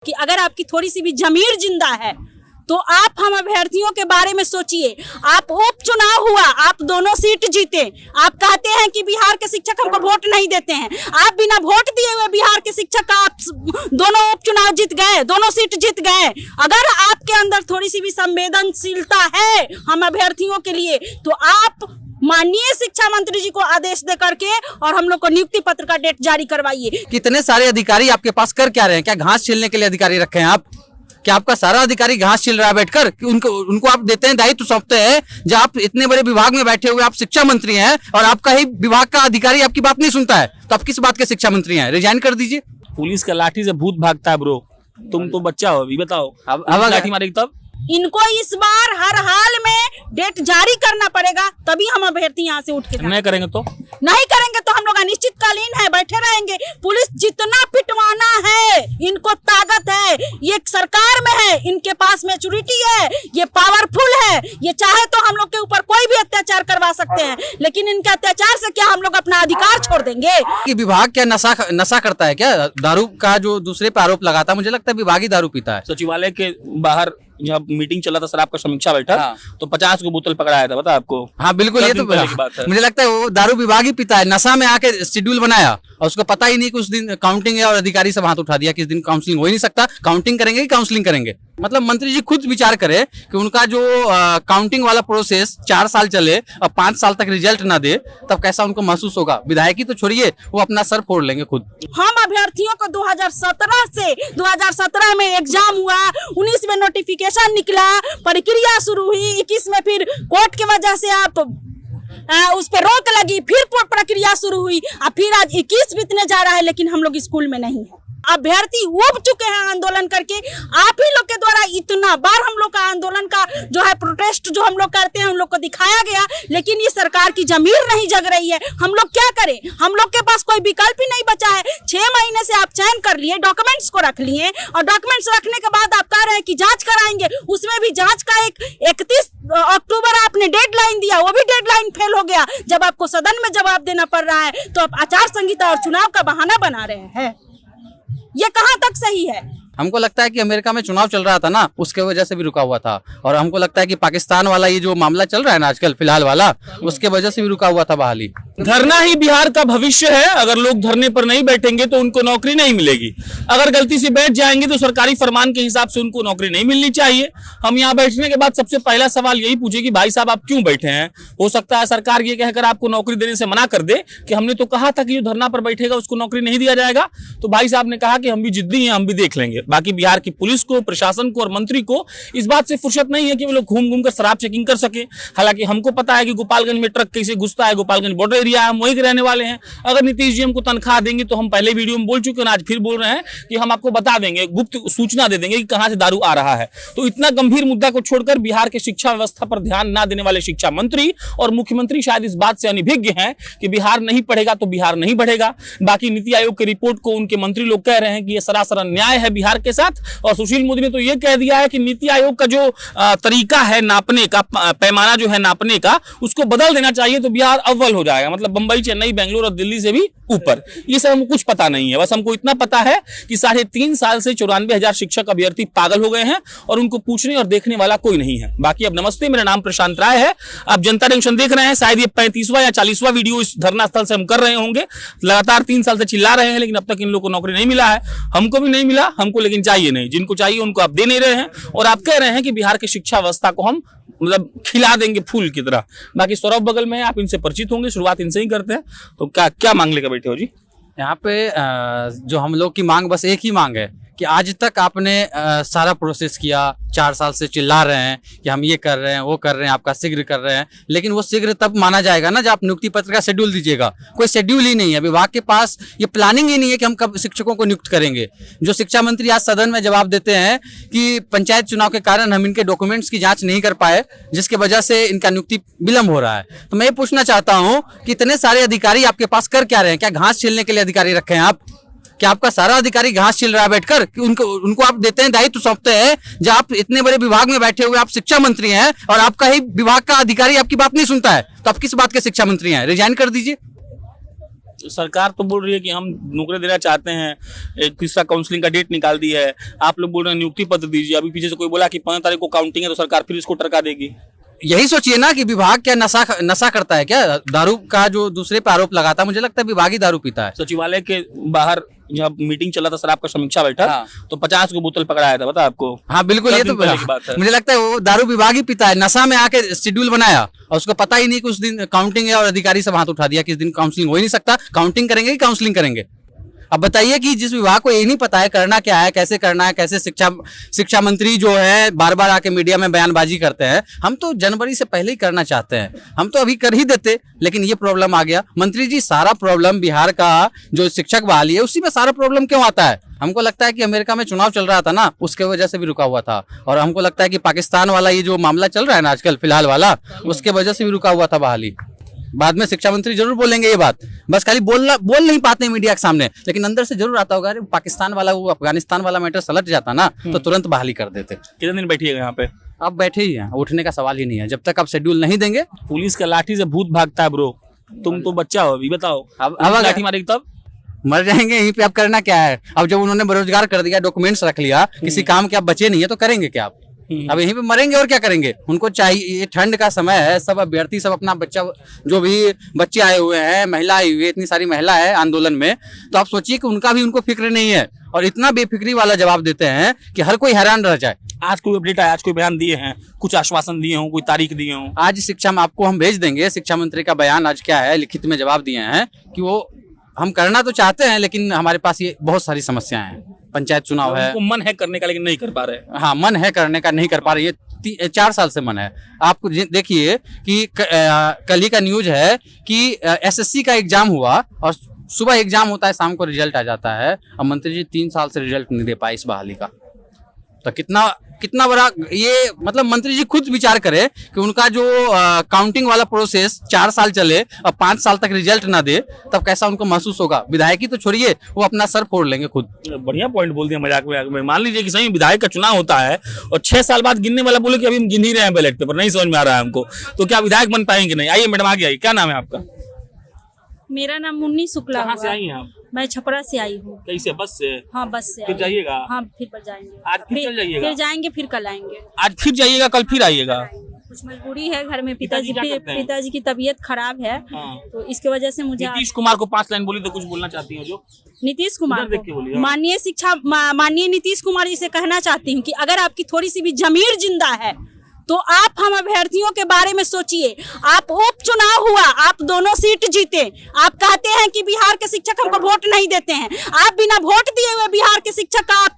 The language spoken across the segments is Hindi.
कि अगर आपकी थोड़ी सी भी जमीर जिंदा है तो आप हम अभ्यर्थियों के बारे में सोचिए। आप उपचुनाव हुआ, आप दोनों सीट जीते, आप कहते हैं कि बिहार के शिक्षक हमको वोट नहीं देते हैं। आप बिना वोट दिए हुए बिहार के शिक्षक का आप दोनों उपचुनाव जीत गए, दोनों सीट जीत गए। अगर आपके अंदर थोड़ी सी भी संवेदनशीलता है हम अभ्यर्थियों के लिए, तो आप माननीय शिक्षा मंत्री जी को आदेश दे करके और हम लोग को नियुक्ति पत्र का डेट जारी करवाइए। कितने सारे अधिकारी आपके पास कर क्या रहे हैं? क्या घास छीलने के लिए अधिकारी रखे हैं आप? क्या आपका सारा अधिकारी घास छील रहा है बैठकर? कि उनको आप देते हैं, दायित्व सौंपते हैं। जब आप इतने बड़े विभाग में बैठे हुए, आप शिक्षा मंत्री हैं और आपका ही विभाग का अधिकारी आपकी बात नहीं सुनता है, तो आप किस बात के शिक्षा मंत्री हैं? रिजाइन कर दीजिए। पुलिस का लाठी से भूत भागता है ब्रो। तुम तो बच्चा हो, अभी बताओ अब लाठी मारेगी तब। इनको इस बार हर हाल में डेट जारी करना पड़ेगा, तभी हम अभ्यर्थी यहाँ से उठ के नहीं करेंगे तो नहीं करेंगे तो हम लोग अनिश्चितकालीन है, बैठे रहेंगे। पुलिस जितना पिटवाना है, इनको ताकत है, ये सरकार में है, इनके पास मैच्योरिटी है, ये पावरफुल है, ये चाहे तो हम लोग के ऊपर कोई भी अत्याचार करवा सकते हैं। लेकिन इनके अत्याचार से क्या हम लोग अपना अधिकार छोड़ देंगे? कि विभाग क्या नशा करता है क्या? दारू का जो दूसरे पे आरोप लगाता है, मुझे लगता है विभाग ही दारू पीता है। सचिवालय के बाहर जब मीटिंग चला था सर, आपका समीक्षा बैठक, तो 50 को बोतल पकड़ाया था, बता आपको। हाँ बिल्कुल, ये तो बात है। मुझे लगता है वो दारू विभाग ही पीता है। नशा में आके शेड्यूल बनाया और उसको पता ही नहीं कि उस दिन काउंटिंग है और अधिकारी सब हाथ उठा दिया कि इस दिन काउंसलिंग हो ही नहीं सकता। काउंटिंग करेंगे कि काउंसलिंग करेंगे? मतलब मंत्री जी खुद विचार करे कि उनका जो काउंटिंग वाला प्रोसेस 4 साल चले और 5 साल तक रिजल्ट ना दे, तब कैसा उनको महसूस होगा। विधायकी तो छोड़िए, वो अपना सर फोड़ लेंगे खुद। हम अभ्यर्थियों को 2017 में एग्जाम हुआ, 19 में नोटिफिकेशन निकला, प्रक्रिया शुरू हुई, 21 में फिर कोर्ट की वजह से आप उस पर रोक लगी, फिर प्रक्रिया शुरू हुई, और फिर आज 21 बीतने जा रहा है, लेकिन हम लोग स्कूल में नहीं है। अभ्यर्थी उब चुके हैं आंदोलन करके। आप ही लोग के द्वारा इतना बार हम लोग का आंदोलन का जो है प्रोटेस्ट जो हम लोग करते हैं उन लोग को दिखाया गया, लेकिन ये सरकार की जमीर नहीं जग रही है। हम लोग क्या करें? हम लोग के पास कोई विकल्प ही नहीं बचा है। 6 महीने से आप चयन कर लिए, डॉक्यूमेंट्स को रख लिए, और डॉक्यूमेंट्स रखने के बाद आप कह रहे हैं कि जांच कराएंगे। उसमें भी जांच का 31 अक्टूबर आपने डेडलाइन दिया, वो भी डेडलाइन फेल हो गया। जब आपको सदन में जवाब देना पड़ रहा है तो आप आचार संहिता और चुनाव का बहाना बना रहे हैं। ये कहाँ तक सही है? हमको लगता है कि अमेरिका में चुनाव चल रहा था ना, उसके वजह से भी रुका हुआ था। और हमको लगता है कि पाकिस्तान वाला ये जो मामला चल रहा है ना आजकल फिलहाल वाला, उसके वजह से भी रुका हुआ था बहाली। धरना ही बिहार का भविष्य है। अगर लोग धरने पर नहीं बैठेंगे तो उनको नौकरी नहीं मिलेगी। अगर गलती से बैठ जाएंगे तो सरकारी फरमान के हिसाब से उनको नौकरी नहीं मिलनी चाहिए। हम यहाँ बैठने के बाद सबसे पहला सवाल यही पूछे कि भाई साहब आप क्यों बैठे हैं? हो सकता है सरकार ये कहकर आपको नौकरी देने से मना कर दे कि हमने तो कहा था कि जो धरना पर बैठेगा उसको नौकरी नहीं दिया जाएगा। तो भाई साहब ने कहा कि हम भी जिद्दी हैं, हम भी देख लेंगे। बाकी बिहार की पुलिस को, प्रशासन को और मंत्री को इस बात से फुर्सत नहीं है कि वो लोग घूम घूम कर शराब चेकिंग कर सके। हालांकि हमको पता है कि गोपालगंज में ट्रक कैसे घुसता है, गोपालगंज बॉर्डर एरिया है, हम वहीं के रहने वाले हैं। अगर नीतीश जी हमको तनख्वाह देंगे तो हम पहले वीडियो में बोल चुके हैं, आज फिर बोल रहे हैं कि हम आपको बता देंगे, गुप्त सूचना दे देंगे कि कहां से दारू आ रहा है। तो इतना गंभीर मुद्दा को छोड़कर बिहार के शिक्षा व्यवस्था पर ध्यान ना देने वाले शिक्षा मंत्री और मुख्यमंत्री शायद इस बात से अनभिज्ञ हैं कि बिहार नहीं पढ़ेगा तो बिहार नहीं बढ़ेगा। बाकी नीति आयोग की रिपोर्ट को उनके मंत्री लोग कह रहे हैं कि यह सरासर अन्याय है बिहार के साथ। और सुशील मोदी ने तो यह कह दिया है कि नीति आयोग का जो तरीका है नापने का, पैमाना जो है नापने का, उसको बदल देना चाहिए तो बिहार अव्वल हो जाएगा। मतलब बंबई, चेन्नई, बेंगलुरु और दिल्ली से भी ऊपर। ये सब हमको कुछ पता नहीं है। बस हमको इतना पता है कि 3.5 साल से 94,000 शिक्षक अभ्यर्थी पागल हो गए हैं और उनको पूछने और देखने वाला कोई नहीं है। बाकी अब नमस्ते, मेरा नाम प्रशांत राय है। आप जनता जंक्शन देख रहे हैं। शायद ये 35वां या 40वां वीडियो इस धरना स्थल से हम कर रहे होंगे। लगातार 3 साल से चिल्ला रहे हैं, लेकिन अब तक इन लोगों को नौकरी नहीं मिला है। हमको भी नहीं मिला, हमको लेकिन चाहिए नहीं। जिनको चाहिए उनको आप दे नहीं रहे हैं और आप कह रहे हैं कि बिहार की शिक्षा व्यवस्था को हम मतलब खिला देंगे फूल की तरह। बाकी सौरभ बगल में है, आप इनसे परिचित होंगे, शुरुआत इनसे ही करते हैं। तो क्या मांग लेकर बैठे हो जी? यहाँ पे जो हम लोग की मांग बस एक ही मांग है कि आज तक आपने सारा प्रोसेस किया, 4 साल से चिल्ला रहे हैं कि हम ये कर रहे हैं, वो कर रहे हैं, आपका शीघ्र कर रहे हैं, लेकिन वो शीघ्र तब माना जाएगा ना जब आप नियुक्ति पत्र का शेड्यूल दीजिएगा। कोई शेड्यूल ही नहीं है, विभाग के पास ये प्लानिंग ही नहीं है कि हम कब शिक्षकों को नियुक्त करेंगे। जो शिक्षा मंत्री आज सदन में जवाब देते हैं कि पंचायत चुनाव के कारण हम इनके डॉक्यूमेंट्स की जाँच नहीं कर पाए, जिसकी वजह से इनका नियुक्ति विलम्ब हो रहा है। तो मैं ये पूछना चाहता हूँ कि इतने सारे अधिकारी आपके पास कर क्या रहे हैं? क्या घास छीलने के लिए अधिकारी रखे हैं आप? क्या आपका सारा अधिकारी घास छील रहा है बैठकर? कि उनको आप देते हैं, दायित्व सौंपते हैं। जब आप इतने बड़े विभाग में बैठे हुए, आप शिक्षा मंत्री हैं और आपका ही विभाग का अधिकारी आपकी बात नहीं सुनता है, तो आप किस बात के शिक्षा मंत्री हैं? रिजाइन कर दीजिए। सरकार तो बोल रही है कि हम नौकरी देना चाहते हैं, एक तीसरा काउंसलिंग का डेट निकाल दी है। आप लोग बोल रहे हैं नियुक्ति पत्र दीजिए। अभी पीछे से कोई बोला कि 15 तारीख को काउंटिंग है तो सरकार फिर इसको टरका देगी। यही सोचिए ना कि विभाग क्या नशा करता है क्या? दारू का जो दूसरे पे आरोप लगाता है, मुझे लगता है विभाग ही दारू पीता है। सचिवालय के बाहर जब मीटिंग चला था शराब का समीक्षा बैठक, हाँ। तो 50 को बोतल पकड़ाया था, बता आपको। हाँ बिल्कुल, ये तो पहले की बात है। मुझे लगता है वो दारू विभाग ही पीता है। नशा में आके शेड्यूल बनाया और उसको पता ही नहीं कि उस दिन काउंटिंग है, और अधिकारी सब हाथ उठा दिया कि इस दिन काउंसलिंग हो ही नहीं सकता। काउंटिंग करेंगे कि काउंसलिंग करेंगे? अब बताइए कि जिस विभाग को ये नहीं पता है करना क्या है, कैसे करना है, कैसे शिक्षा मंत्री जो है बार बार आके मीडिया में बयानबाजी करते हैं। हम तो जनवरी से पहले ही करना चाहते हैं, हम तो अभी कर ही देते, लेकिन ये प्रॉब्लम आ गया। मंत्री जी, सारा प्रॉब्लम बिहार का जो शिक्षक बहाली है उसी में सारा प्रॉब्लम क्यों आता है? हमको लगता है कि अमेरिका में चुनाव चल रहा था ना, उसके वजह से भी रुका हुआ था। और हमको लगता है कि पाकिस्तान वाला ये जो मामला चल रहा है ना आजकल फिलहाल वाला, उसके वजह से भी रुका हुआ था बहाली। बाद में शिक्षा मंत्री जरूर बोलेंगे ये बात, बस खाली बोल नहीं पाते मीडिया के सामने, लेकिन अंदर से जरूर आता होगा। अरे पाकिस्तान वाला, वो अफगानिस्तान वाला मैटर सलट जाता ना तो तुरंत बहाली कर देते। कितने दिन बैठिएगा यहाँ पे? अब बैठे ही हैं, उठने का सवाल ही नहीं है जब तक आप शेड्यूल नहीं देंगे। पुलिस का लाठी से भूत भागता है ब्रो, तुम तो बच्चा हो, अभी बताओ। अब लाठी मारेगी तब मर जाएंगे यहीं पे। अब करना क्या है? अब जब उन्होंने बेरोजगार कर दिया, डॉक्यूमेंट्स रख लिया, किसी काम के आप बचे नहीं है तो करेंगे क्या आप? अब यहीं पे मरेंगे और क्या करेंगे? उनको चाहिए, ये ठंड का समय है, सब अभ्यर्थी सब अपना बच्चा, जो भी बच्चे आए हुए हैं, महिला आई हुई है, इतनी सारी महिला है आंदोलन में, तो आप सोचिए कि उनका भी उनको फिक्र नहीं है, और इतना बेफिक्री वाला जवाब देते हैं कि हर कोई हैरान रह जाए। आज कोई अपडेट आया, आज कोई बयान दिए हैं, कुछ आश्वासन दिए हों, कोई तारीख दिए हों? आज शिक्षा में आपको हम भेज देंगे, शिक्षा मंत्री का बयान आज क्या है, लिखित में जवाब दिए हैं कि वो हम करना तो चाहते हैं, लेकिन हमारे पास ये बहुत सारी समस्याएं हैं। पंचायत चुनाव है, उनको मन है करने का लेकिन नहीं कर पा रहे। हाँ, मन है करने का, नहीं कर पा रहे। ये 4 साल से मन है। आपको देखिए कि कल ही का न्यूज है कि एसएससी का एग्जाम हुआ, और सुबह एग्जाम होता है, शाम को रिजल्ट आ जाता है, और मंत्री जी 3 साल से रिजल्ट नहीं दे पाए इस बहाली का। तो कितना बड़ा ये, मतलब मंत्री जी खुद विचार करें कि उनका जो काउंटिंग वाला प्रोसेस 4 साल चले और 5 साल तक रिजल्ट ना दे, तब कैसा उनको महसूस होगा। विधायकी तो छोड़िए, वो अपना सर फोड़ लेंगे खुद। बढ़िया पॉइंट बोल दिया मजाक में। मान लीजिए कि सही विधायक का चुनाव होता है और 6 साल बाद गिनने वाला बोले कि अभी हम गिन ही रहे हैं बैलेट पेपर, नहीं समझ में आ रहा है हमको, तो क्या विधायक बन पाएंगे? नहीं। आइए मैडम, आगे आइए, क्या नाम है आपका? मेरा नाम मुन्नी शुक्ला। कहाँ से आई हैं आप? मैं छपरा से आई हूँ। कैसे, बस से? हाँ, बस से। फिर जाइएगा? हाँ, फिर जाएंगे। आज फिर चल जाइएगा? फिर जाएंगे, फिर कल आएंगे। आज फिर जाइएगा, कल फिर आइएगा? कुछ मजबूरी है घर में, पिताजी क्या करते हैं? पिताजी की तबीयत खराब है, हाँ। तो इसके वजह से मुझे। नीतीश कुमार को 5 लाइन बोली तो कुछ बोलना चाहती हैं जो? नीतीश कुमार देख के बोलिए। माननीय नीतीश कुमार जी से कहना चाहती हूँ कि अगर आपकी थोड़ी सी भी जमीर जिंदा है तो आप हम अभ्यर्थियों के बारे में सोचिए। आप उपचुनाव हुआ, आप दोनों सीट जीते, आप कहते हैं कि बिहार के शिक्षक हमको वोट नहीं देते हैं। आप बिना वोट दिए हुए बिहार के शिक्षक का आप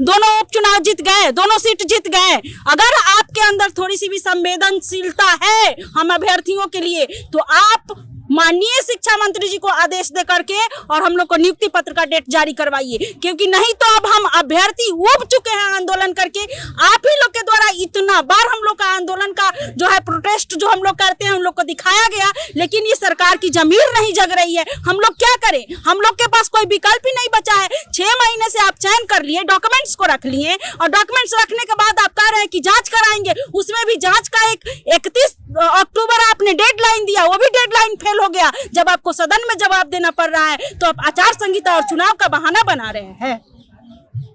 दोनों उपचुनाव जीत गए, दोनों सीट जीत गए। अगर आपके अंदर थोड़ी सी भी संवेदनशीलता है हम अभ्यर्थियों के लिए, तो आप माननीय शिक्षा मंत्री जी को आदेश दे करके और हम लोग को नियुक्ति पत्र का डेट जारी करवाइए, क्योंकि नहीं तो अब हम अभ्यर्थी उब चुके हैं आंदोलन करके। आप ही लोग के द्वारा इतना बार हम लोग का आंदोलन का जो है प्रोटेस्ट जो हम लोग करते हैं, हम लोग को दिखाया गया, लेकिन ये सरकार की जमीर नहीं जग रही है। हम लोग क्या करें? हम लोग के पास कोई विकल्प ही नहीं बचा है। 6 महीने से आप चयन कर लिए, डॉक्यूमेंट्स को रख लिए, और डॉक्यूमेंट्स रखने के बाद आप कह रहे हैं कि जांच कराएंगे। उसमें भी जांच का 31 अक्टूबर आपने डेडलाइन दिया, वो भी डेडलाइन फेल हो गया। जब आपको सदन में जवाब देना पड़ रहा है तो आप आचार संहिता और चुनाव का बहाना बना रहे हैं।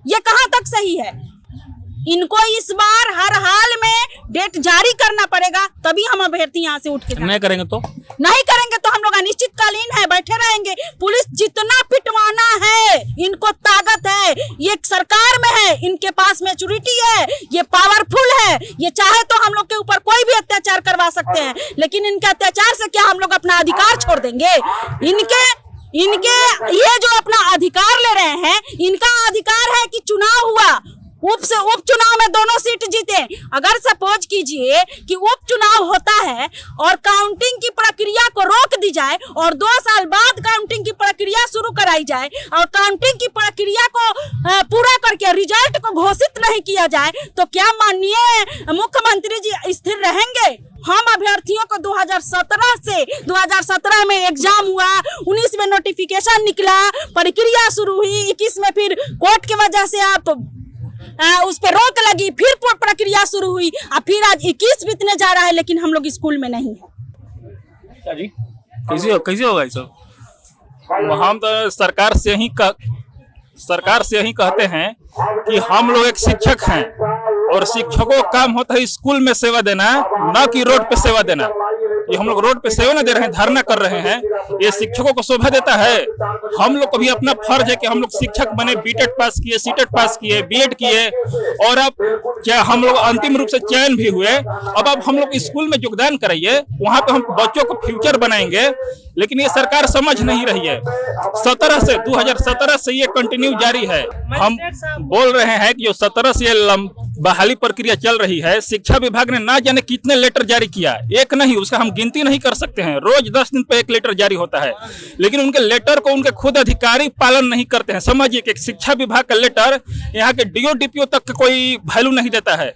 ये कहां तक सही है? इनको इस बार हर हाल में डेट जारी करना पड़ेगा, तभी हम अभ्यर्थी यहाँ से उठ के नहीं करेंगे तो हम लोग अनिश्चितकालीन है, बैठे रहेंगे। पुलिस जितना पिटवाना है, इनको ताकत है, ये सरकार में है, इनके पास मैच्योरिटी है, ये पावरफुल है, ये चाहे तो हम लोग के ऊपर कोई भी अत्याचार करवा सकते हैं। लेकिन इनके अत्याचार से क्या हम लोग अपना अधिकार छोड़ देंगे? इनके ये जो अपना अधिकार ले रहे हैं, इनका अधिकार है कि चुनाव हुआ, उपचुनाव में दोनों सीट जीते। अगर सपोज कीजिए कि उपचुनाव होता है और काउंटिंग की प्रक्रिया को रोक दी जाए और 2 साल बाद काउंटिंग की प्रक्रिया शुरू कराई जाए और काउंटिंग की प्रक्रिया को पूरा करके रिजल्ट को घोषित नहीं किया जाए, तो क्या माननीय मुख्यमंत्री जी स्थिर रहेंगे? हम अभ्यर्थियों को 2017 में एग्जाम हुआ, 19 में नोटिफिकेशन निकला, प्रक्रिया शुरू हुई, 21 में फिर कोर्ट की वजह से आप उस पर रोक लगी, फिर प्रक्रिया शुरू हुई, और फिर आज 21 बीतने जा रहा है, लेकिन हम लोग स्कूल में नहीं है। जी कैसे होगा ये सब? हम तो सरकार से यही कहते हैं कि हम लोग एक शिक्षक हैं और शिक्षकों का काम होता है स्कूल में सेवा देना, न कि रोड पे सेवा देना। ये हम लोग रोड पे सेवा न दे रहे हैं, धरना कर रहे हैं, ये शिक्षकों को शोभा देता है? हम लोग को भी अपना फर्ज है कि हम लोग शिक्षक बने, बीटेट पास किए, सीटेट पास किए, बीएड किए, और अब क्या हम लोग अंतिम रूप से चयन भी हुए। अब हम लोग स्कूल में योगदान कराइए, वहां पे हम बच्चों को फ्यूचर बनाएंगे। लेकिन ये सरकार समझ नहीं रही है। 2017 से ये कंटिन्यू जारी है। हम बोल रहे हैं कि जो 17 से बहाली प्रक्रिया चल रही है, शिक्षा विभाग ने ना जाने कितने लेटर जारी किया, एक नहीं, उसका हम गिनती नहीं कर सकते हैं। रोज 10 दिन पे एक लेटर जारी होता है, लेकिन उनके लेटर को उनके खुद अधिकारी पालन नहीं करते हैं। समझिए कि शिक्षा विभाग का लेटर यहाँ के डीओ डीपीओ तक कोई वैल्यू नहीं देता है।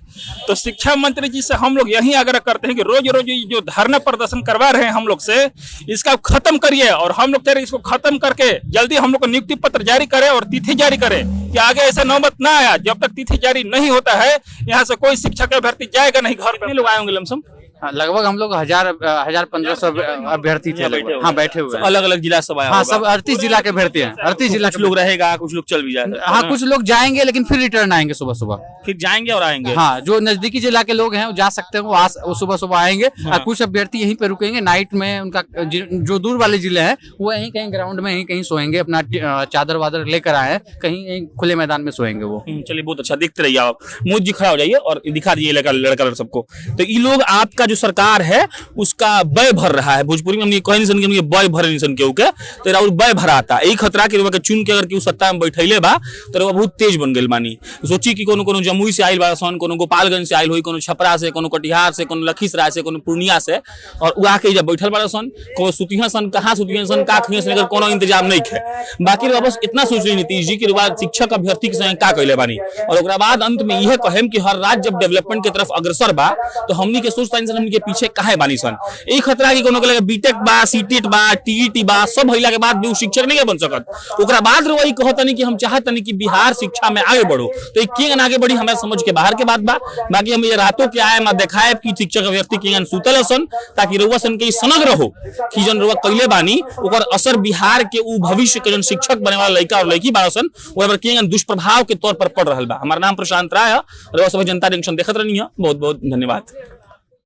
तो शिक्षा मंत्री जी से हम लोग यही आग्रह करते हैं कि रोज रोज जो धरना प्रदर्शन करवा रहे हैं हम लोग से, इसका खत्म करिए, और हम लोग कह इसको खत्म करके जल्दी हम लोग को नियुक्ति पत्र जारी करें और तिथि जारी करें कि आगे ऐसा नौबत ना आया। जब तक तिथि जारी नहीं होता है, यहाँ से कोई शिक्षक अभ्यर्थी जाएगा नहीं घर पे। लोग आए होंगे लमसम? लगभग हम लोग 1000-1500 अभ्यर्थी थे। हाँ, बैठे हुए हैं। अलग अलग जिला सब आया? हाँ, सब 38 जिला के अभ्यर्थी हैं। 38 जिला कुछ लोग रहेगा, कुछ लोग चल भी जाएंगे। हाँ, कुछ लोग जाएंगे लेकिन फिर रिटर्न आएंगे सुबह सुबह, फिर जाएंगे और आएंगे। हाँ, जो नजदीकी जिला के लोग हैं वो जा सकते हैं, वो सुबह सुबह आएंगे। और कुछ अभ्यर्थी यहीं पे रुकेंगे नाइट में। उनका जो दूर वाले जिले हैं वो यहीं कहीं ग्राउंड में, यहीं कहीं सोएंगे, अपना चादर वादर लेकर आए, कहीं खुले मैदान में सोएंगे वो। चलिए, बहुत अच्छा, देखते रहिए आप। मुझ जी खड़ा हो जाइए और दिखा दीजिए लड़का सबको। तो ये लोग आपका जो सरकार है उसका व्यय भर रहा है। भोजपुरी में हम ये कह नहीं सन कि व्यय भरे नहीं सन केहू के, तो राउर व्यय भराता। यही खतरा के चुन के अगर केहू सत्ता में बैठैले बा तो बहुत तेज बन गेल मानी। सोची कि कोनो जमुई से आइल बा सन, कोनो गोपालगंज से आइल होई, कोनो छपरा से, कोनो कटिहार से, कोनो लखीसराय से, कोनो पूर्णिया से, और उ आके जब बैठल बा सन, को सुतिहा सन, कहां सुतिहा सन, का खिया सन, कोनो इंतजाम नहीं है। बाकी बस इतना सोच रही नीतीश जी के बाद शिक्षक अभ्यर्थी के संग का कइले बानी, और ओकरा बाद अंत में यह कहेम कि हर राज्य जब डेवलपमेंट की तरफ अग्रसर बा तो हमनी के सोचता इंसान हमनी के पीछे काहे बानी सन। एक खतरा कि कोनो के लगे बीटेक बा, सीटेट बा, टीईटी बा, सब भइला के बाद भी शिक्षक नहीं बन सकत। ओकरा बाद वही कहतनी कि हम चाहतनी कि बिहार शिक्षा में आगे बढ़ो, तो केन आगे बढ़ी हमारे समझ के बाहर के बात बा। बाकी हम ये रातों के आए दिखाए कि शिक्षक अभ्यर्थी केन सुतल सन, ताकि रउआ सन के सनग रहो कि जन रउआ कइले बानी ओकर असर बिहार के उ भविष्य के जन शिक्षक बने वाला लड़का और लड़की बारसन ओकर पर केन दुष्प्रभाव के तौर पर पड़ रहल बा। हमारा नाम प्रशांत राय है, रउआ सब जनता जंक्शन देखत रहनी है। बहुत बहुत धन्यवाद।